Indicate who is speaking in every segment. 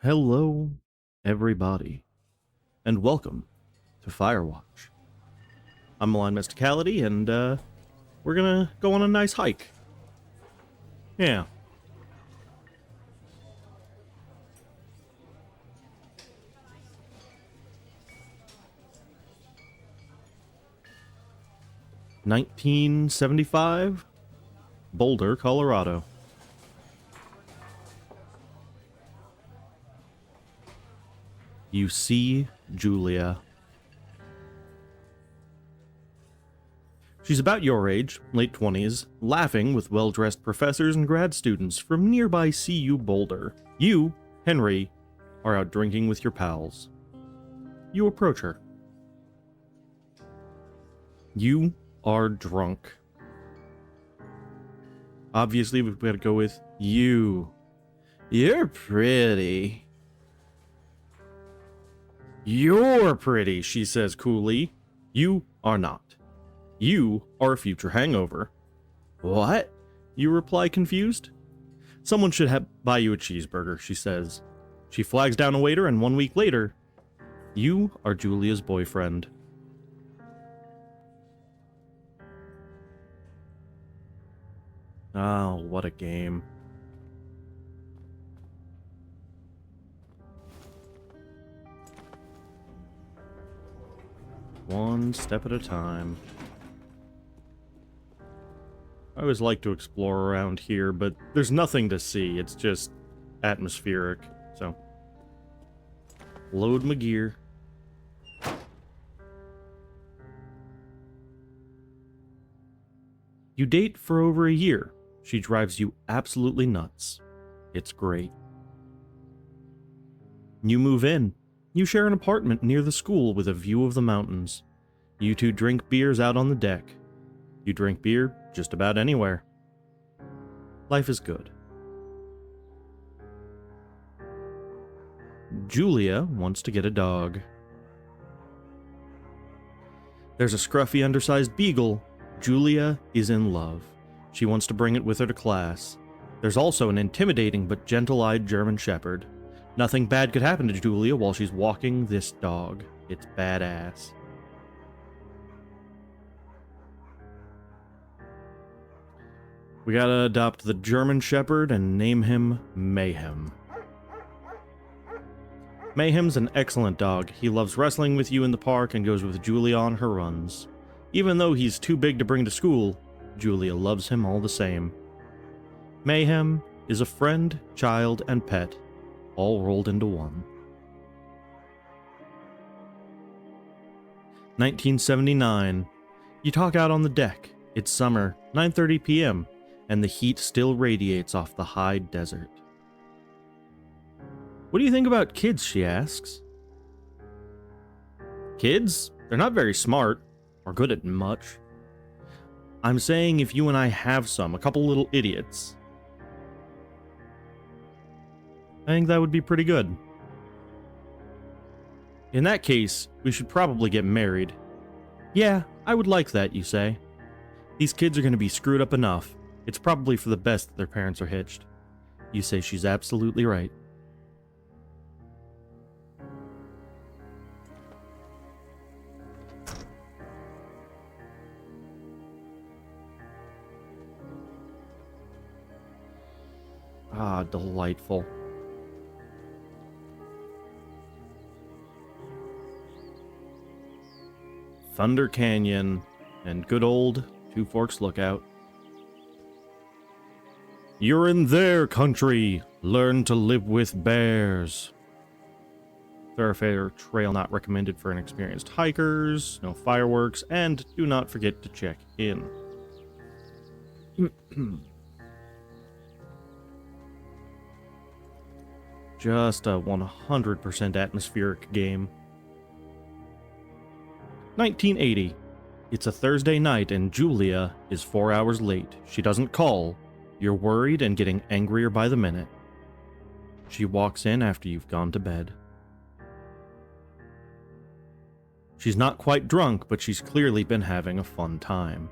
Speaker 1: Hello, everybody, and welcome to Firewatch. I'm Malign Mysticality, and we're gonna go on a nice hike. Yeah. (1975) Boulder, Colorado. You see Julia. She's about your age, late 20s, laughing with well-dressed professors and grad students from nearby CU Boulder. You, Henry, are out drinking with your pals. You approach her. You are drunk. Obviously, we've got to go with you. You're pretty. You're pretty, she says coolly. You are not. You are a future hangover. What? You reply confused. Someone should buy you a cheeseburger, she says. She flags down a waiter, and 1 week later, you are Julia's boyfriend. Oh, what a game. One step at a time. I always like to explore around here, but there's nothing to see. It's just atmospheric, so. Load my gear. You date for over a year. She drives you absolutely nuts. It's great. You move in. You share an apartment near the school with a view of the mountains. You two drink beers out on the deck. You drink beer just about anywhere. Life is good. Julia wants to get a dog. There's a scruffy, undersized beagle. Julia is in love. She wants to bring it with her to class. There's also an intimidating but gentle-eyed German Shepherd. Nothing bad could happen to Julia while she's walking this dog. It's badass. We gotta adopt the German Shepherd and name him Mayhem. Mayhem's an excellent dog. He loves wrestling with you in the park and goes with Julia on her runs. Even though he's too big to bring to school, Julia loves him all the same. Mayhem is a friend, child, and pet, all rolled into one. 1979. You talk out on the deck. It's summer, 9:30 p.m., and the heat still radiates off the high desert. What do you think about kids, she asks. Kids? They're not very smart, or good at much. I'm saying if you and I have some, a couple little idiots. I think that would be pretty good. In that case, we should probably get married. Yeah, I would like that, you say. These kids are going to be screwed up enough. It's probably for the best that their parents are hitched. You say she's absolutely right. Ah, delightful. Thunder Canyon and good old Two Forks Lookout. You're in their country. Learn to live with bears. Thoroughfare trail not recommended for inexperienced hikers. No fireworks, and do not forget to check in. Just a 100% atmospheric game. 1980. It's a Thursday night and Julia is 4 hours late. She doesn't call. You're worried and getting angrier by the minute. She walks in after you've gone to bed. She's not quite drunk, but she's clearly been having a fun time.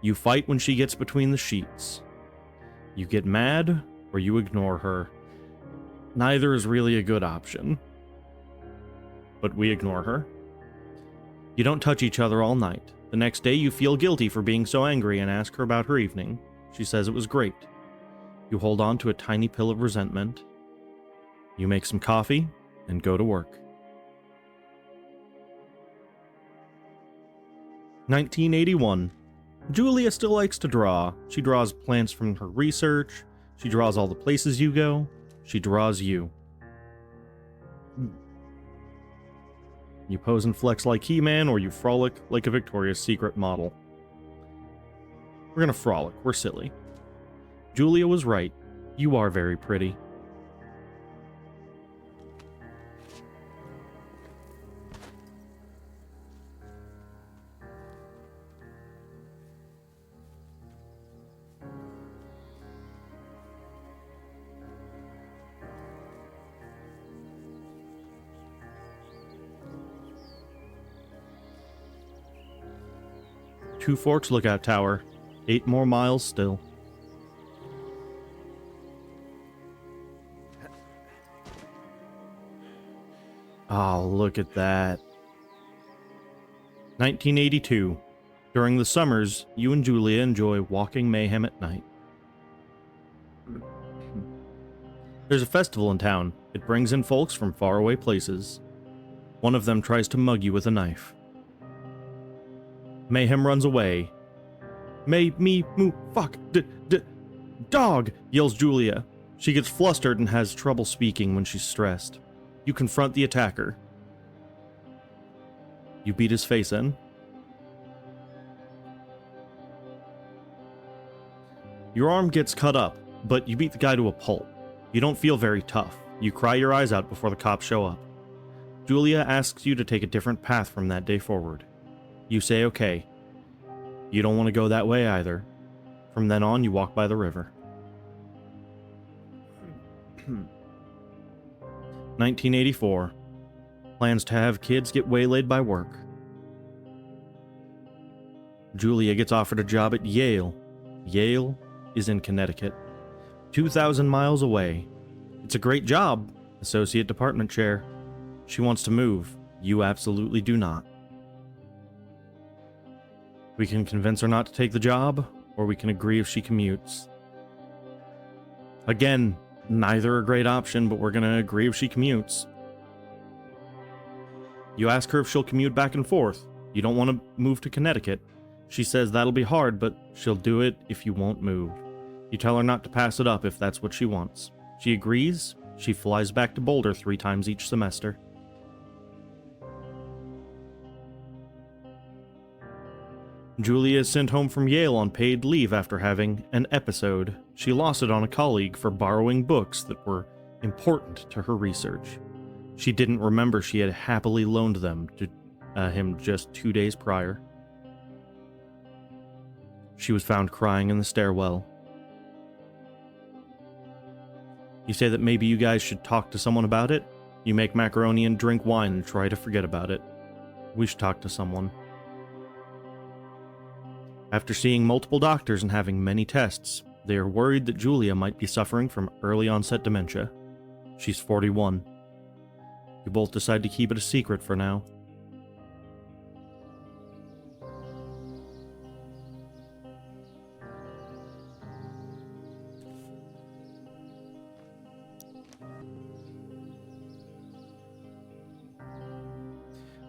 Speaker 1: You fight when she gets between the sheets. You get mad, or you ignore her. Neither is really a good option. But we ignore her. You don't touch each other all night. The next day you feel guilty for being so angry and ask her about her evening. She says it was great. You hold on to a tiny pill of resentment. You make some coffee and go to work. 1981. Julia still likes to draw. She draws plants from her research. She draws all the places you go. She draws you. You pose and flex like He-Man, or you frolic like a Victoria's Secret model. We're gonna frolic. We're silly. Julia was right. You are very pretty. Two Forks Lookout Tower. 8 more miles still. Oh, look at that. 1982. During the summers, you and Julia enjoy walking mayhem at night. There's a festival in town. It brings in folks from faraway places. One of them tries to mug you with a knife. Mayhem runs away. Fuck, dog, yells Julia. She gets flustered and has trouble speaking when she's stressed. You confront the attacker. You beat his face in. Your arm gets cut up, but you beat the guy to a pulp. You don't feel very tough. You cry your eyes out before the cops show up. Julia asks you to take a different path from that day forward. You say okay. You don't want to go that way either. From then on, you walk by the river. 1984. Plans to have kids get waylaid by work. Julia gets offered a job at Yale. Yale is in Connecticut. 2,000 miles away. It's a great job, associate department chair. She wants to move. You absolutely do not. We can convince her not to take the job, or we can agree if she commutes. Again, neither a great option, but we're gonna agree if she commutes. You ask her if she'll commute back and forth. You don't want to move to Connecticut. She says that'll be hard, but she'll do it if you won't move. You tell her not to pass it up if that's what she wants. She agrees. She flies back to Boulder 3 times each semester. Julia is sent home from Yale on paid leave after having an episode. She lost it on a colleague for borrowing books that were important to her research. She didn't remember she had happily loaned them to him just 2 days prior. She was found crying in the stairwell. You say that maybe you guys should talk to someone about it? You make macaroni and drink wine and try to forget about it. We should talk to someone. After seeing multiple doctors and having many tests, they are worried that Julia might be suffering from early onset dementia. She's 41. You both decide to keep it a secret for now.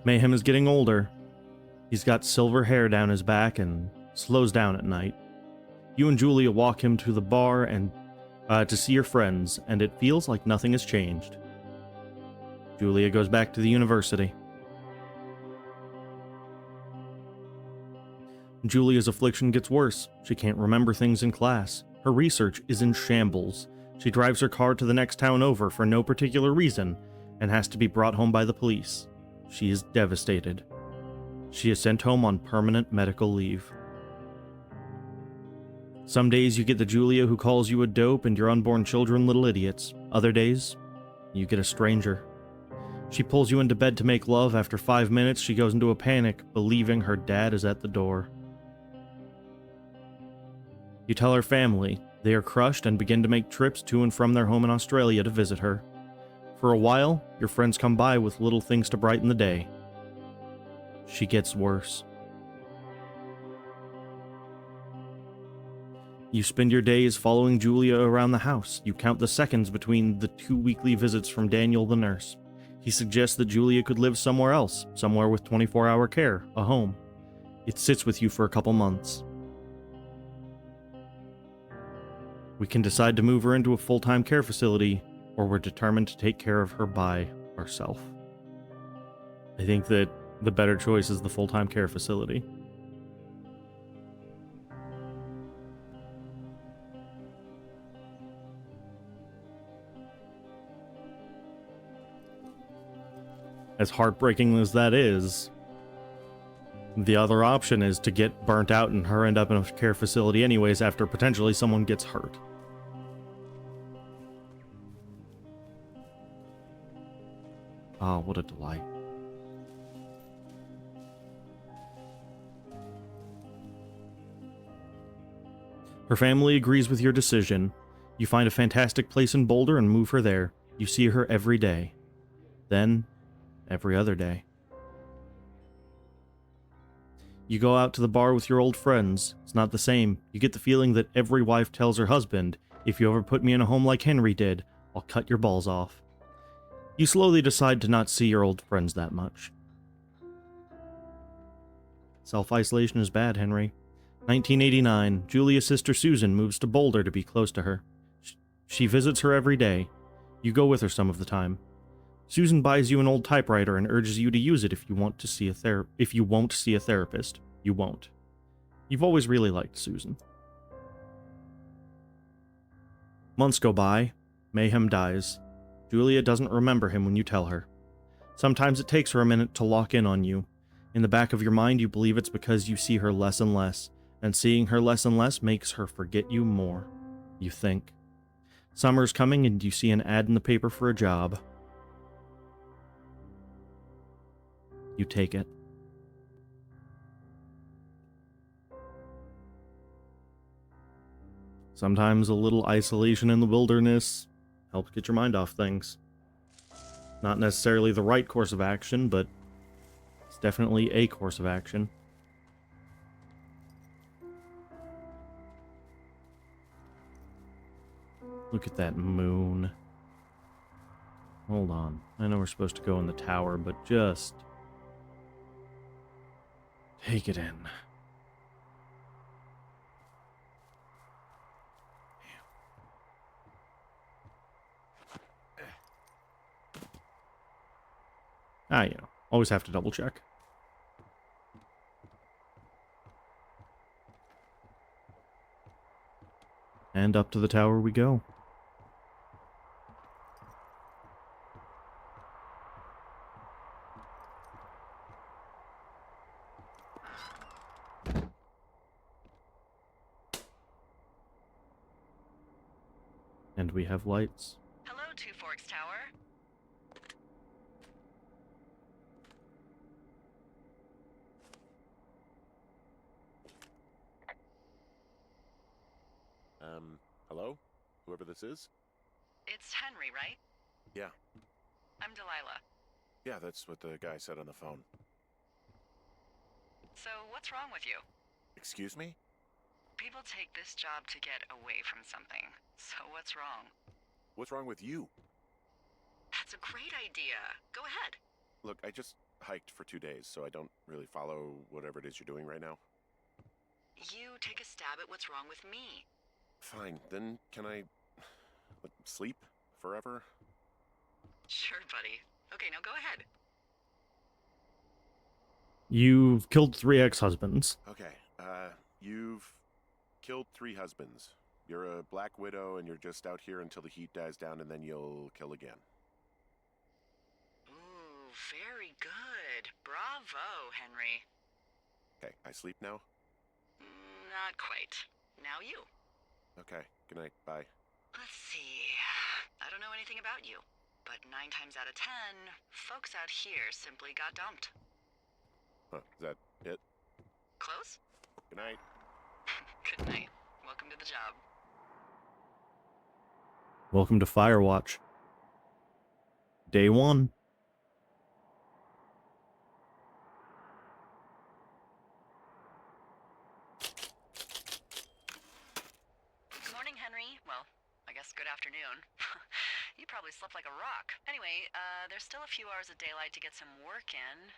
Speaker 1: Mayhem is getting older. He's got silver hair down his back and slows down at night. You and Julia walk him to the bar and to see your friends, and it feels like nothing has changed. Julia goes back to the university. Julia's affliction gets worse. She can't remember things in class. Her research is in shambles. She drives her car to the next town over for no particular reason and has to be brought home by the police. She is devastated. She is sent home on permanent medical leave. Some days you get the Julia who calls you a dope and your unborn children little idiots. Other days, you get a stranger. She pulls you into bed to make love. After 5 minutes, she goes into a panic, believing her dad is at the door. You tell her family. They are crushed and begin to make trips to and from their home in Australia to visit her. For a while, your friends come by with little things to brighten the day. She gets worse. You spend your days following Julia around the house. You count the seconds between the 2 weekly visits from Daniel the nurse. He suggests that Julia could live somewhere else, somewhere with 24-hour care, a home. It sits with you for a couple months. We can decide to move her into a full-time care facility, or we're determined to take care of her by ourselves. I think that the better choice is the full-time care facility. As heartbreaking as that is, the other option is to get burnt out and her end up in a care facility anyways after potentially someone gets hurt. Ah, what a delight. Her family agrees with your decision. You find a fantastic place in Boulder and move her there. You see her every day. Then, every other day. You go out to the bar with your old friends. It's not the same. You get the feeling that every wife tells her husband, if you ever put me in a home like Henry did, I'll cut your balls off. You slowly decide to not see your old friends that much. Self-isolation is bad, Henry. 1989, Julia's sister Susan moves to Boulder to be close to her. She visits her every day. You go with her some of the time. Susan buys you an old typewriter and urges you to use it if you won't see a therapist. You won't. You've always really liked Susan. Months go by. Mayhem dies. Julia doesn't remember him when you tell her. Sometimes it takes her a minute to lock in on you. In the back of your mind, you believe it's because you see her less and less, and seeing her less and less makes her forget you more. You think. Summer's coming and you see an ad in the paper for a job. You take it. Sometimes a little isolation in the wilderness helps get your mind off things. Not necessarily the right course of action, but it's definitely a course of action. Look at that moon. Hold on. I know we're supposed to go in the tower, but just take it in. Always have to double check. And up to the tower we go. And we have lights.
Speaker 2: Hello, Two Forks Tower.
Speaker 3: Hello? Whoever this is?
Speaker 2: It's Henry, right?
Speaker 3: Yeah.
Speaker 2: I'm Delilah.
Speaker 3: Yeah, that's what the guy said on the phone.
Speaker 2: So, what's wrong with you?
Speaker 3: Excuse me?
Speaker 2: People take this job to get away from something. So, what's wrong?
Speaker 3: What's wrong with you?
Speaker 2: That's a great idea. Go ahead.
Speaker 3: Look, I just hiked for 2 days, so I don't really follow whatever it is you're doing right now.
Speaker 2: You take a stab at what's wrong with me.
Speaker 3: Fine, then can I sleep forever?
Speaker 2: Sure, buddy. Okay, now go ahead.
Speaker 1: You've killed 3 ex-husbands.
Speaker 3: Okay, you've killed 3 husbands. You're a black widow and you're just out here until the heat dies down and then you'll kill again.
Speaker 2: Ooh, very good. Bravo, Henry.
Speaker 3: Okay, I sleep now?
Speaker 2: Not quite. Now you.
Speaker 3: Okay, good night, bye.
Speaker 2: Let's see. I don't know anything about you, but 9 times out of 10, folks out here simply got dumped.
Speaker 3: Huh, is that it?
Speaker 2: Close?
Speaker 3: Good night.
Speaker 2: Good night. Welcome to the job.
Speaker 1: Welcome to Firewatch. Day one.
Speaker 2: Good morning, Henry. Well, I guess good afternoon. You probably slept like a rock. Anyway, there's still a few hours of daylight to get some work in.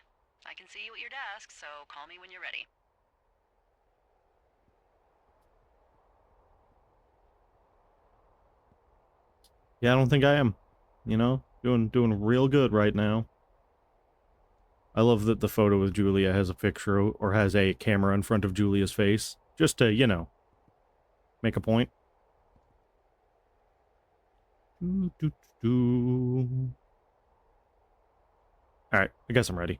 Speaker 2: I can see you at your desk, so call me when you're ready.
Speaker 1: Yeah, I don't think I am. You know, doing real good right now. I love that the photo with Julia has a picture or has a camera in front of Julia's face, just to, you know, make a point. All right, I guess I'm ready.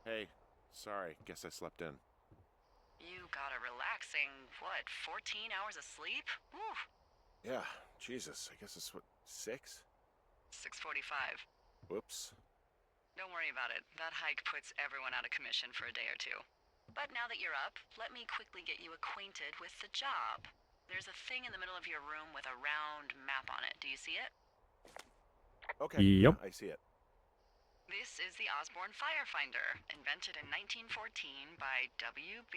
Speaker 3: Hey, sorry. Guess I slept in.
Speaker 2: You got a relaxing, what, 14 hours of sleep? Whew.
Speaker 3: Yeah, Jesus. I guess it's what, 6?
Speaker 2: 6:45.
Speaker 3: Whoops.
Speaker 2: Don't worry about it. That hike puts everyone out of commission for a day or two. But now that you're up, let me quickly get you acquainted with the job. There's a thing in the middle of your room with a round map on it. Do you see it?
Speaker 3: Okay,
Speaker 1: Yep.
Speaker 3: yeah, I see it.
Speaker 2: This is the Osborne Firefinder, invented in 1914 by W.B.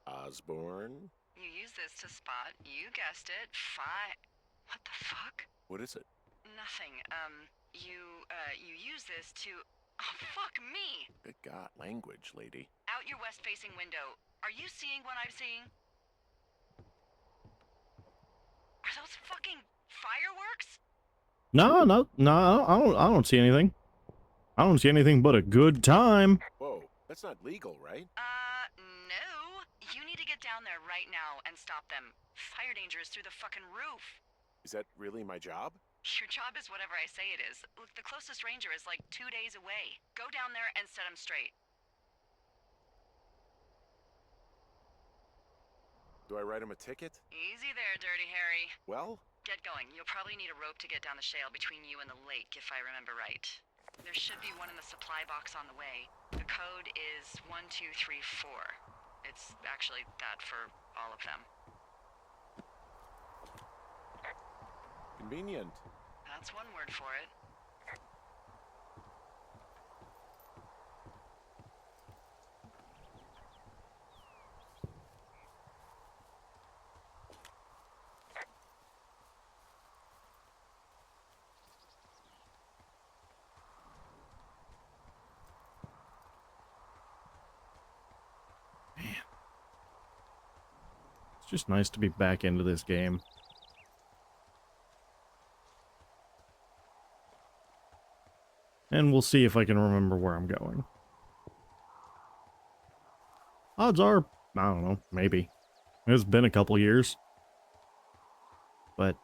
Speaker 3: Osborne?
Speaker 2: You use this to spot, you guessed it, What the fuck?
Speaker 3: What is it?
Speaker 2: Nothing. You use this to... Oh, fuck me!
Speaker 3: Good God, language, lady.
Speaker 2: Out your west-facing window. Are you seeing what I'm seeing? Are those fucking fireworks?
Speaker 1: No, I don't see anything. I don't see anything but a good time.
Speaker 3: Whoa, that's not legal, right?
Speaker 2: No. You need to get down there right now and stop them. Fire danger is through the fucking roof.
Speaker 3: Is that really my job?
Speaker 2: Your job is whatever I say it is. Look, the closest ranger is like 2 days away. Go down there and set him straight.
Speaker 3: Do I write him a ticket?
Speaker 2: Easy there, Dirty Harry.
Speaker 3: Well,
Speaker 2: Get going. You'll probably need a rope to get down the shale between you and the lake, if I remember right. There should be one in the supply box on the way. The code is 1234. It's actually that for all of them.
Speaker 3: convenient.
Speaker 2: That's one word for it.
Speaker 1: It's just nice to be back into this game. And we'll see if I can remember where I'm going. Odds are, I don't know, maybe. It's been a couple years. But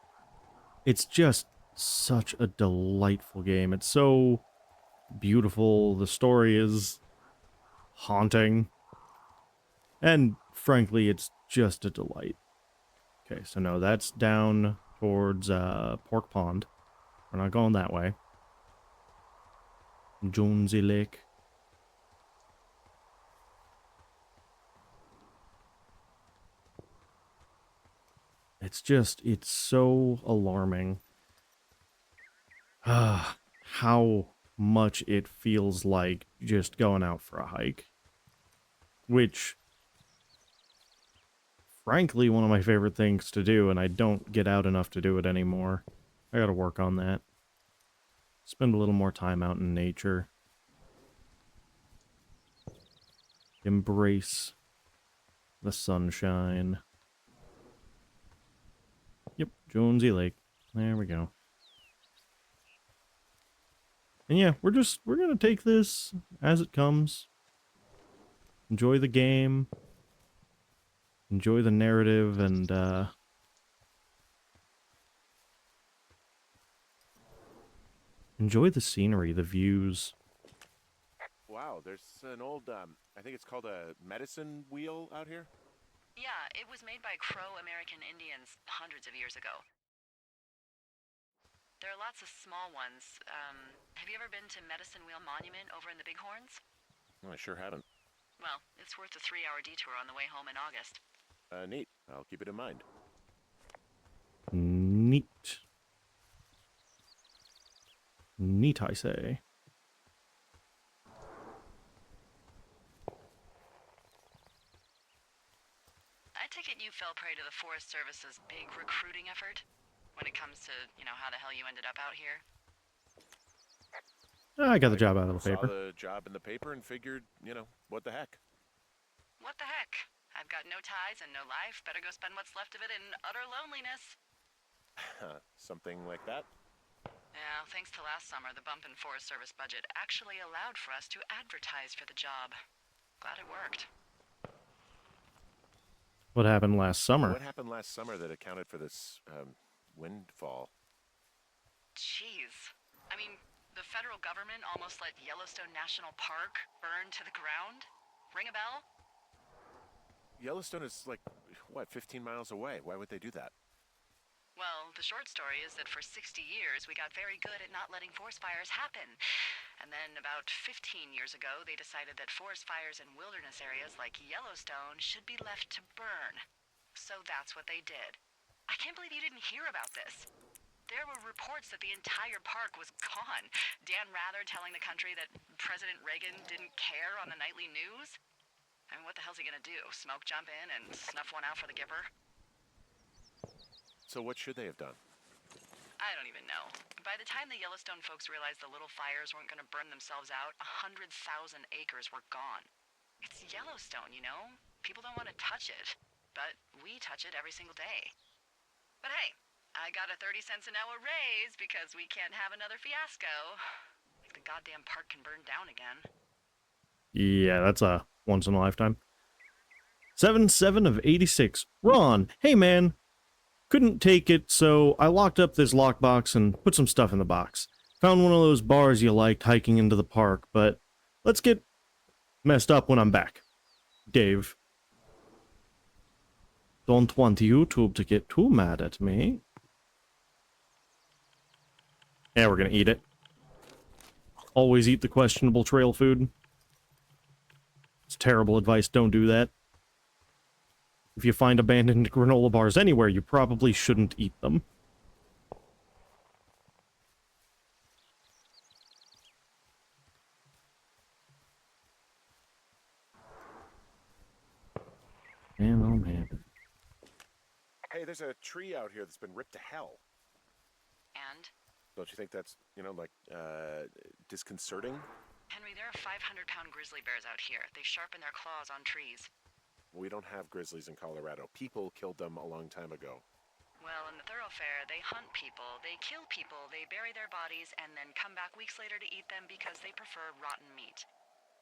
Speaker 1: it's just such a delightful game. It's so beautiful. The story is haunting. And frankly, it's just a delight. Okay, so no, that's down towards Pork Pond. We're not going that way. Jonesy Lake. It's so alarming. How much it feels like just going out for a hike. Which, frankly, one of my favorite things to do, and I don't get out enough to do it anymore. I gotta work on that. Spend a little more time out in nature. Embrace the sunshine. Yep, Jonesy Lake. There we go. And yeah, we're gonna take this as it comes. Enjoy the game. Enjoy the narrative and enjoy the scenery, the views.
Speaker 3: Wow, there's an old, I think it's called a medicine wheel out here.
Speaker 2: Yeah, it was made by Crow American Indians hundreds of years ago. There are lots of small ones. Have you ever been to Medicine Wheel Monument over in the Bighorns?
Speaker 3: Oh, I sure haven't.
Speaker 2: Well, it's worth a 3-hour detour on the way home in August.
Speaker 3: Neat. I'll keep it in mind.
Speaker 1: Neat. Neat, I say.
Speaker 2: I take it you fell prey to the Forest Service's big recruiting effort when it comes to, how the hell you ended up out here.
Speaker 1: I got the job out of the
Speaker 3: Saw
Speaker 1: paper.
Speaker 3: the job in the paper and figured, what the heck?
Speaker 2: What the heck? I've got no ties and no life. Better go spend what's left of it in utter loneliness.
Speaker 3: Something like that?
Speaker 2: Yeah, thanks to last summer, the bump in Forest Service budget actually allowed for us to advertise for the job. Glad it worked.
Speaker 1: What happened last summer?
Speaker 3: What happened last summer that accounted for this, windfall?
Speaker 2: Jeez. I mean, the federal government almost let Yellowstone National Park burn to the ground? Ring a bell?
Speaker 3: Yellowstone is like, 15 miles away. Why would they do that?
Speaker 2: Well, the short story is that for 60 years, we got very good at not letting forest fires happen. And then about 15 years ago, they decided that forest fires in wilderness areas like Yellowstone should be left to burn. So that's what they did. I can't believe you didn't hear about this. There were reports that the entire park was gone. Dan Rather telling the country that President Reagan didn't care on the nightly news. I mean, what the hell's he gonna do? Smoke jump in and snuff one out for the Gipper?
Speaker 3: So what should they have done?
Speaker 2: I don't even know. By the time the Yellowstone folks realized the little fires weren't gonna burn themselves out, 100,000 acres were gone. It's Yellowstone, People don't want to touch it. But we touch it every single day. But hey, I got a 30 cents an hour raise because we can't have another fiasco. Like the goddamn park can burn down again.
Speaker 1: Yeah, that's a once in a lifetime. 7 of 86. Ron, hey man. Couldn't take it, so I locked up this lockbox and put some stuff in the box. Found one of those bars you liked hiking into the park, but let's get messed up when I'm back. Dave. Don't want YouTube to get too mad at me. Yeah, we're gonna eat it. Always eat the questionable trail food. It's terrible advice, don't do that. If you find abandoned granola bars anywhere, you probably shouldn't eat them. Man, oh man.
Speaker 3: Hey, there's a tree out here that's been ripped to hell.
Speaker 2: And?
Speaker 3: Don't you think that's, disconcerting?
Speaker 2: Henry, there are 500-pound grizzly bears out here. They sharpen their claws on trees.
Speaker 3: We don't have grizzlies in Colorado. People killed them a long time ago.
Speaker 2: Well, in the thoroughfare, they hunt people, they kill people, they bury their bodies, and then come back weeks later to eat them because they prefer rotten meat.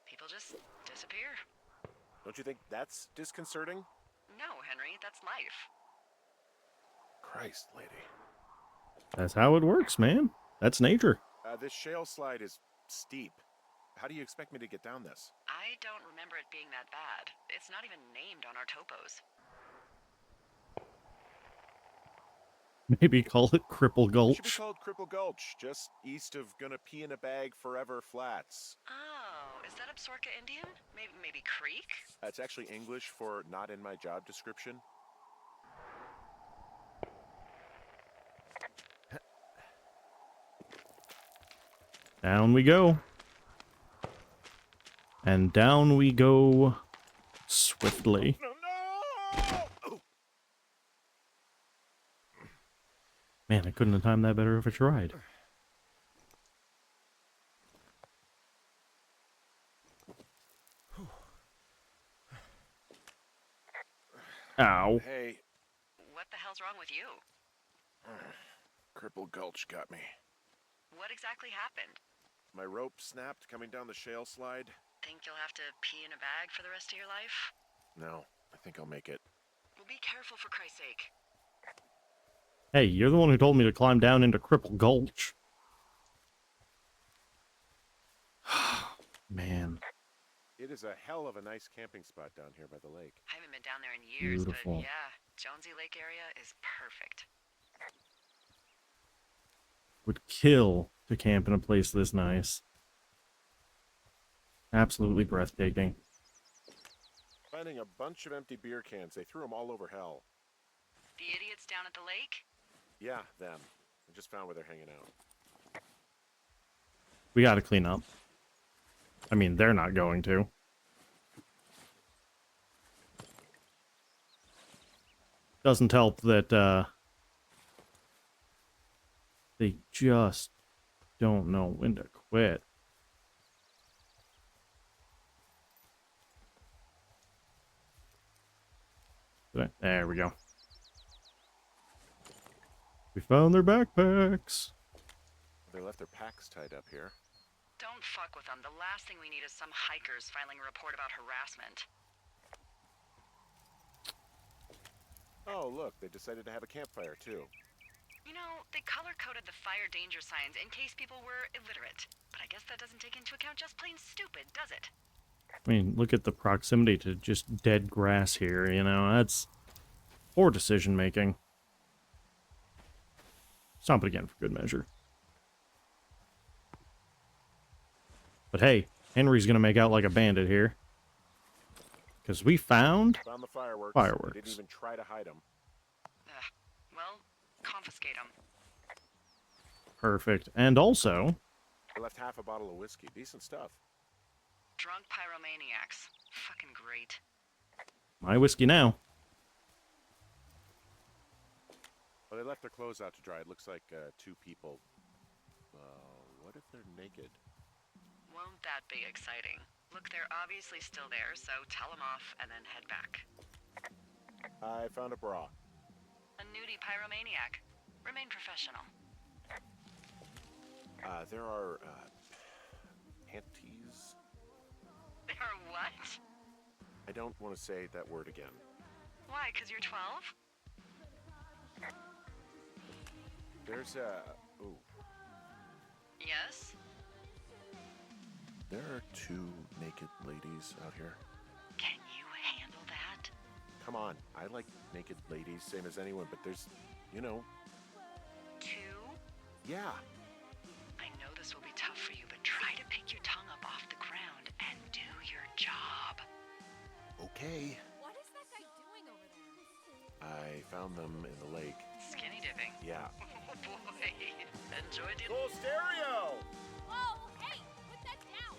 Speaker 2: People just disappear.
Speaker 3: Don't you think that's disconcerting?
Speaker 2: No, Henry, that's life.
Speaker 3: Christ, lady.
Speaker 1: That's how it works, man. That's nature.
Speaker 3: This shale slide is steep. How do you expect me to get down this?
Speaker 2: I don't remember it being that bad. It's not even named on our topos.
Speaker 1: Maybe call it Cripple
Speaker 3: It should be
Speaker 1: Gulch.
Speaker 3: called Cripple Gulch, just east of Gonna Pee in a Bag Forever Flats.
Speaker 2: Oh, is that Absaroka Indian? Maybe Creek?
Speaker 3: It's actually English for not in my job description.
Speaker 1: Down we go. And down we go swiftly.
Speaker 3: No!
Speaker 1: Man, I couldn't have timed that better if I tried. Ow.
Speaker 3: Hey,
Speaker 2: What the hell's wrong with you?
Speaker 3: Cripple Gulch got me.
Speaker 2: What exactly happened?
Speaker 3: My rope snapped coming down the shale slide.
Speaker 2: Think you'll have to pee in a bag for the rest of your life?
Speaker 3: No, I think I'll make it.
Speaker 2: Well, be careful for Christ's sake.
Speaker 1: Hey, you're the one who told me to climb down into Cripple Gulch. Man.
Speaker 3: It is a hell of a nice camping spot down here by the lake.
Speaker 2: I haven't been down there in years,
Speaker 1: Beautiful.
Speaker 2: but yeah, Jonesy Lake area is perfect.
Speaker 1: Would kill to camp in a place this nice. Absolutely breathtaking.
Speaker 3: Finding a bunch of empty beer cans. They threw them all over hell.
Speaker 2: The idiots down at the lake?
Speaker 3: Yeah, them. I just found where they're hanging out.
Speaker 1: We gotta clean up. I mean, they're not going to. Doesn't help that, they just don't know when to quit. There we go. We found their backpacks.
Speaker 3: They left their packs tied up here.
Speaker 2: Don't fuck with them. The last thing we need is some hikers filing a report about harassment.
Speaker 3: Oh, look, they decided to have a campfire, too.
Speaker 2: You know, they color-coded the fire danger signs in case people were illiterate. But I guess that doesn't take into account just plain stupid, does it?
Speaker 1: I mean, look at the proximity to just dead grass here, you know? That's poor decision-making. Stomp it again for good measure. But hey, Henry's gonna make out like a bandit here. Because we found
Speaker 3: the fireworks.
Speaker 1: Fireworks.
Speaker 3: They didn't even try to hide them.
Speaker 2: Well, confiscate them.
Speaker 1: perfect. And also,
Speaker 3: They left half a bottle of whiskey. Decent stuff.
Speaker 2: Drunk pyromaniacs. Fucking great.
Speaker 1: my whiskey now.
Speaker 3: Well, they left their clothes out to dry. It looks like 2 people. What if they're naked?
Speaker 2: Won't that be exciting? Look, they're obviously still there, so tell them off and then head back.
Speaker 3: I found a bra.
Speaker 2: A nudie pyromaniac. Remain professional.
Speaker 3: There are panties.
Speaker 2: They are what?
Speaker 3: I don't want to say that word again.
Speaker 2: Why, 'cause you're 12?
Speaker 3: There's ooh.
Speaker 2: Yes?
Speaker 3: There are 2 naked ladies out here.
Speaker 2: Can you handle that?
Speaker 3: Come on, I like naked ladies, same as anyone, but there's, you know.
Speaker 2: 2?
Speaker 3: Yeah.
Speaker 2: I know this will be tough for you, but try to pick your tongue up off the ground and do your job.
Speaker 3: Okay.
Speaker 4: What is that guy doing over there?
Speaker 3: I found them in the lake.
Speaker 2: Skinny dipping.
Speaker 3: Yeah.
Speaker 2: Oh boy. Enjoy the...
Speaker 3: Full stereo!
Speaker 4: Whoa, hey, put that down.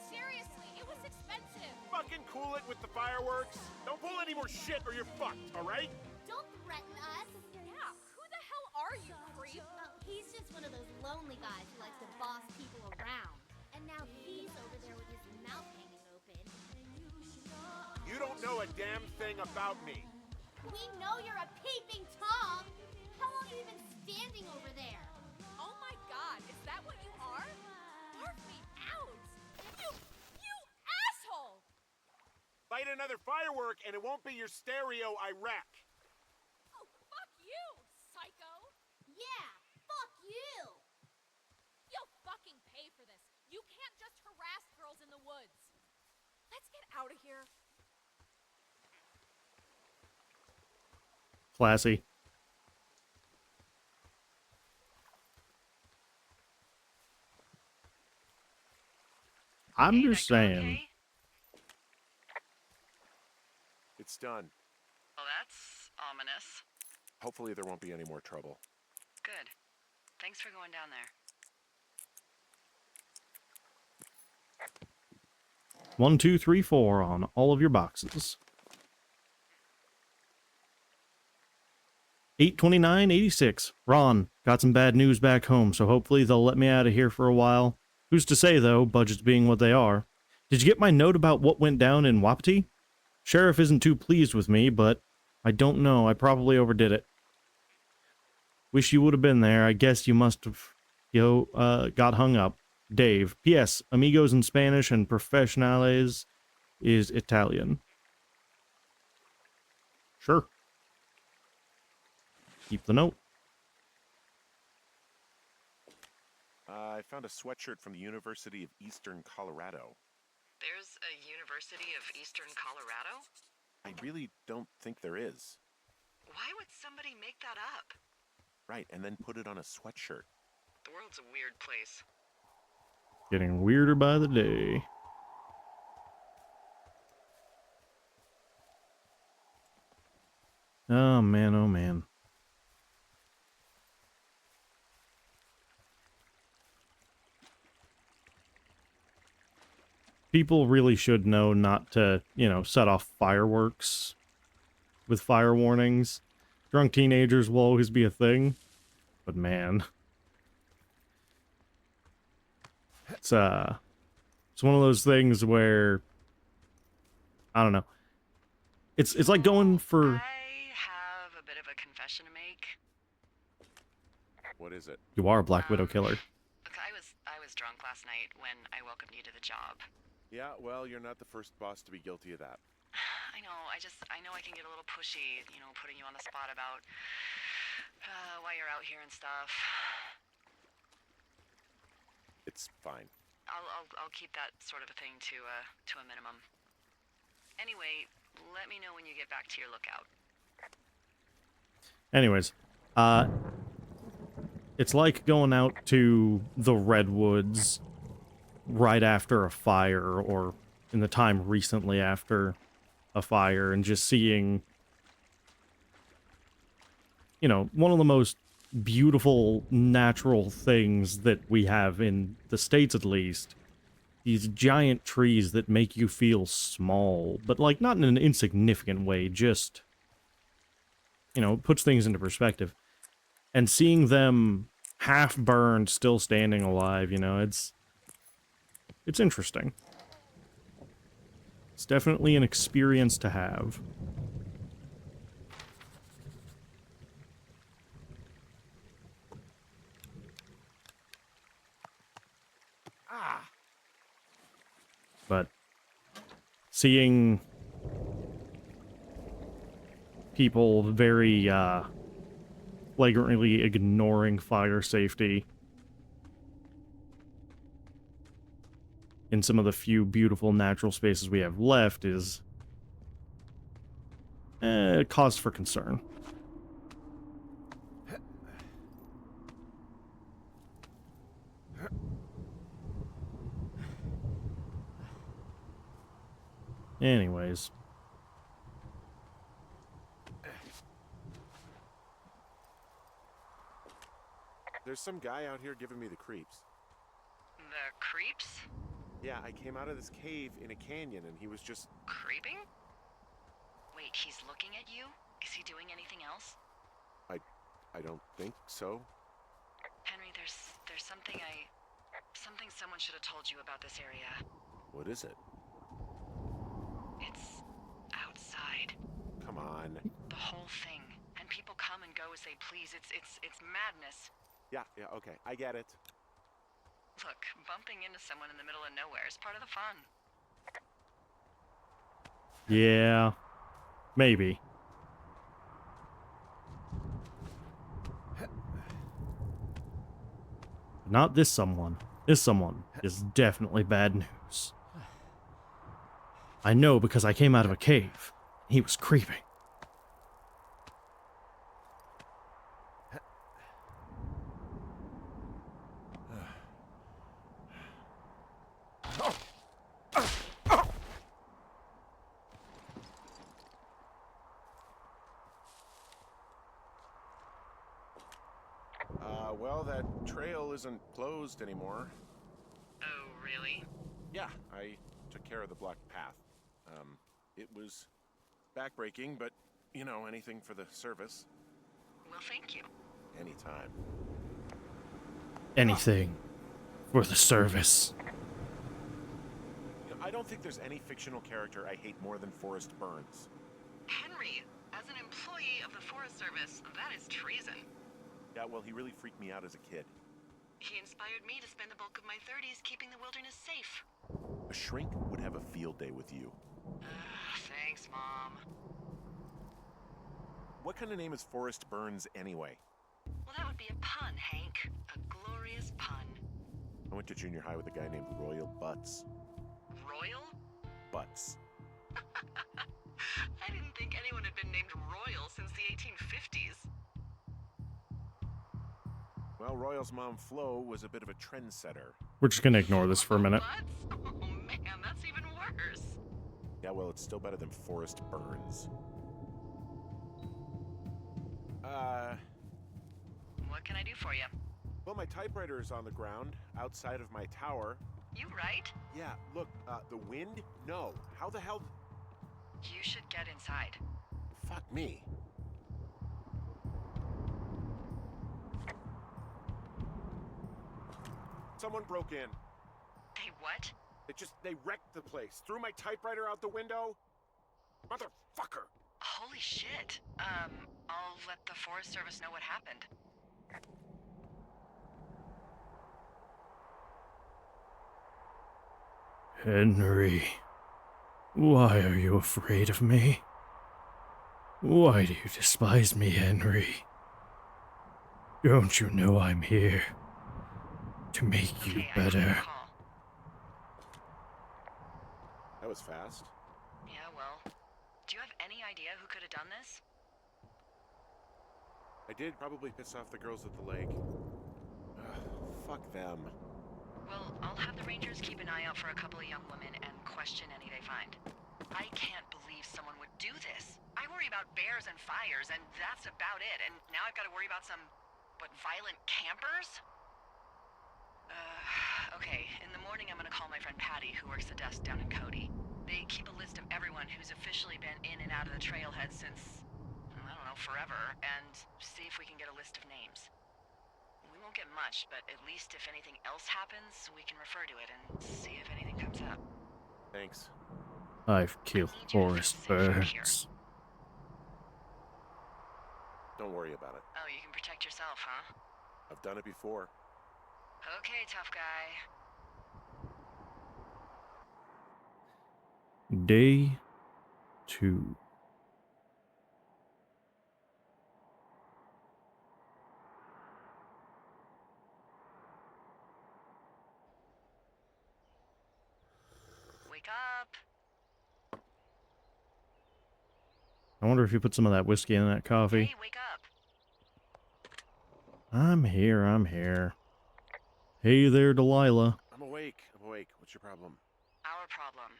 Speaker 4: Seriously, it was expensive.
Speaker 3: Fucking cool it with the fireworks. Don't pull any more shit or you're fucked, alright?
Speaker 5: Don't threaten us.
Speaker 4: Yeah, who the hell are you, creep?
Speaker 5: He's just one of those lonely guys who likes to boss people around. And now he's over there with his mouth hanging open.
Speaker 3: You don't know a damn thing about me.
Speaker 5: We know you're a peeping Tom. How long have you been standing over there?
Speaker 4: Oh my god, is that what you are? Barf me out! You asshole!
Speaker 3: Light another firework and it won't be your stereo I wreck.
Speaker 4: Oh, fuck you, psycho!
Speaker 5: Yeah, fuck you.
Speaker 4: You'll fucking pay for this. You can't just harass girls in the woods. Let's get out of here.
Speaker 1: Classy. I'm
Speaker 2: Hey,
Speaker 1: just
Speaker 2: that go
Speaker 1: saying.
Speaker 2: okay?
Speaker 3: It's done.
Speaker 2: Well, that's ominous.
Speaker 3: Hopefully there won't be any more trouble.
Speaker 2: Good. Thanks for going down there.
Speaker 1: 1, 2, 3, 4 on all of your boxes. 8/29/86. Ron, got some bad news back home, so hopefully they'll let me out of here for a while. Who's to say, though, budgets being what they are. Did you get my note about what went down in Wapiti? Sheriff isn't too pleased with me, but I don't know. I probably overdid it. Wish you would have been there. I guess you must have, got hung up. Dave. P.S. Amigos in Spanish and Professionales is Italian. Sure. Keep the note.
Speaker 3: I found a sweatshirt from the University of Eastern Colorado.
Speaker 2: There's a University of Eastern Colorado?
Speaker 3: I really don't think there is.
Speaker 2: Why would somebody make that up?
Speaker 3: Right, and then put it on a sweatshirt.
Speaker 2: The world's a weird place.
Speaker 1: Getting weirder by the day. Oh man, oh man. people really should know not to, set off fireworks with fire warnings. Drunk teenagers will always be a thing, but man, it's one of those things where I don't know. It's like going for.
Speaker 2: I have a bit of a confession to make.
Speaker 3: What is it?
Speaker 1: You are a Black Widow killer.
Speaker 2: Look, I was drunk last night when I welcomed you to the job.
Speaker 3: Yeah, well, you're not the first boss to be guilty of that.
Speaker 2: I know, I know I can get a little pushy, putting you on the spot about why you're out here and stuff.
Speaker 3: It's fine.
Speaker 2: I'll keep that sort of a thing to a minimum. Anyway, let me know when you get back to your lookout.
Speaker 1: Anyways, it's like going out to the redwoods right after a fire, or in the time recently after a fire, and just seeing, one of the most beautiful natural things that we have in the States, at least. These giant trees that make you feel small, but like not in an insignificant way, just, puts things into perspective. And seeing them half burned, still standing alive, it's interesting. It's definitely an experience to have. But seeing people very flagrantly ignoring fire safety in some of the few beautiful natural spaces we have left is cause for concern. Anyways.
Speaker 3: There's some guy out here giving me the creeps.
Speaker 2: The creeps?
Speaker 3: Yeah, I came out of this cave in a canyon and he was just...
Speaker 2: Creeping? Wait, he's looking at you? Is he doing anything else?
Speaker 3: I don't think so.
Speaker 2: Henry, there's something someone should have told you about this area.
Speaker 3: What is it?
Speaker 2: It's outside.
Speaker 3: Come on.
Speaker 2: The whole thing. And people come and go as they please. It's madness.
Speaker 3: Yeah, okay, I get it.
Speaker 2: Look, bumping into someone in the middle of nowhere is part of the fun.
Speaker 1: Yeah, maybe. Not this someone. This someone is definitely bad news. I know because I came out of a cave. He was creeping.
Speaker 3: Well, that trail isn't closed anymore.
Speaker 2: Oh, really?
Speaker 3: Yeah, I took care of the blocked path. It was backbreaking, but, anything for the service.
Speaker 2: Well, thank you.
Speaker 3: Anytime.
Speaker 1: Anything for the service.
Speaker 3: I don't think there's any fictional character I hate more than Forrest Burns.
Speaker 2: Henry, as an employee of the Forest Service, that is treason.
Speaker 3: Yeah, well, he really freaked me out as a kid.
Speaker 2: He inspired me to spend the bulk of my 30s keeping the wilderness safe.
Speaker 3: A shrink would have a field day with you.
Speaker 2: Thanks, Mom.
Speaker 3: What kind of name is Forrest Burns anyway?
Speaker 2: Well, that would be a pun, Hank. A glorious pun.
Speaker 3: I went to junior high with a guy named Royal Butts.
Speaker 2: Royal?
Speaker 3: Butts.
Speaker 2: I didn't think anyone had been named Royal since the 1850s.
Speaker 3: Well, Royal's mom, Flo, was a bit of a trendsetter.
Speaker 1: We're just gonna ignore this for a minute.
Speaker 2: What? Oh man, that's even worse.
Speaker 3: Yeah, well, it's still better than Forrest Burns.
Speaker 2: What can I do for you?
Speaker 3: Well, my typewriter is on the ground outside of my tower.
Speaker 2: You right?
Speaker 3: Yeah, look, the wind? No. How the hell?
Speaker 2: You should get inside.
Speaker 3: Fuck me. Someone broke in.
Speaker 2: Hey, what?
Speaker 3: They wrecked the place. Threw my typewriter out the window. Motherfucker.
Speaker 2: Holy shit. I'll let the Forest Service know what happened.
Speaker 1: Henry, why are you afraid of me? Why do you despise me, Henry? Don't you know I'm here to make you
Speaker 2: Okay, I have
Speaker 1: better?
Speaker 2: a call.
Speaker 3: That was fast.
Speaker 2: Yeah, well, do you have any idea who could have done this?
Speaker 3: I did probably piss off the girls at the lake. Ugh, fuck them.
Speaker 2: Well, I'll have the Rangers keep an eye out for a couple of young women and question any they find. I can't believe someone would do this. I worry about bears and fires, and that's about it. And now I've got to worry about some, violent campers? Okay. In the morning, I'm gonna call my friend Patty, who works the desk down in Cody. They keep a list of everyone who's officially been in and out of the trailhead since, I don't know, forever, and see if we can get a list of names. We won't get much, but at least if anything else happens, we can refer to it and see if anything comes up.
Speaker 3: Thanks.
Speaker 1: I've killed
Speaker 2: I need you to
Speaker 1: forest
Speaker 2: feel safe out here.
Speaker 1: birds.
Speaker 3: Don't worry about it.
Speaker 2: Oh, you can protect yourself, huh?
Speaker 3: I've done it before.
Speaker 2: Okay, tough guy.
Speaker 1: Day 2.
Speaker 2: Wake up.
Speaker 1: I wonder if you put some of that whiskey in that coffee.
Speaker 2: Hey, wake up.
Speaker 1: I'm here. Hey there, Delilah.
Speaker 3: I'm awake. What's your problem?
Speaker 2: Our problem.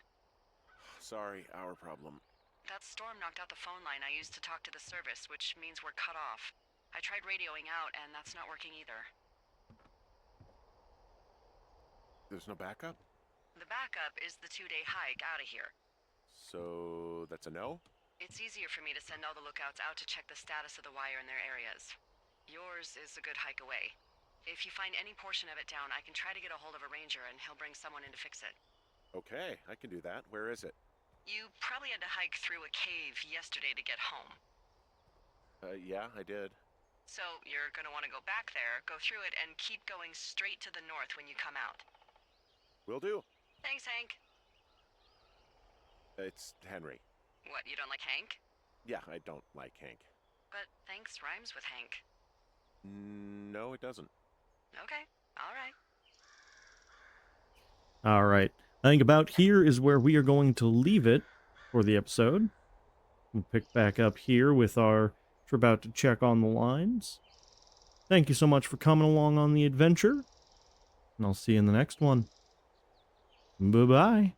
Speaker 3: Sorry, our problem.
Speaker 2: That storm knocked out the phone line I used to talk to the service, which means we're cut off. I tried radioing out, and that's not working either.
Speaker 3: There's no backup?
Speaker 2: The backup is the 2-day hike out of here.
Speaker 3: So that's a no?
Speaker 2: It's easier for me to send all the lookouts out to check the status of the wire in their areas. Yours is a good hike away. If you find any portion of it down, I can try to get a hold of a ranger and he'll bring someone in to fix it.
Speaker 3: Okay, I can do that. Where is it?
Speaker 2: You probably had to hike through a cave yesterday to get home.
Speaker 3: Yeah, I did.
Speaker 2: So you're gonna want to go back there, go through it, and keep going straight to the north when you come out.
Speaker 3: Will do.
Speaker 2: Thanks, Hank.
Speaker 3: It's Henry.
Speaker 2: What, you don't like Hank?
Speaker 3: Yeah, I don't like Hank.
Speaker 2: But thanks rhymes with Hank.
Speaker 3: No, it doesn't.
Speaker 2: Okay, alright.
Speaker 1: Alright, I think about here is where we are going to leave it for the episode. We'll pick back up here with our trip out to check on the lines. Thank you so much for coming along on the adventure, and I'll see you in the next one. Bye-bye.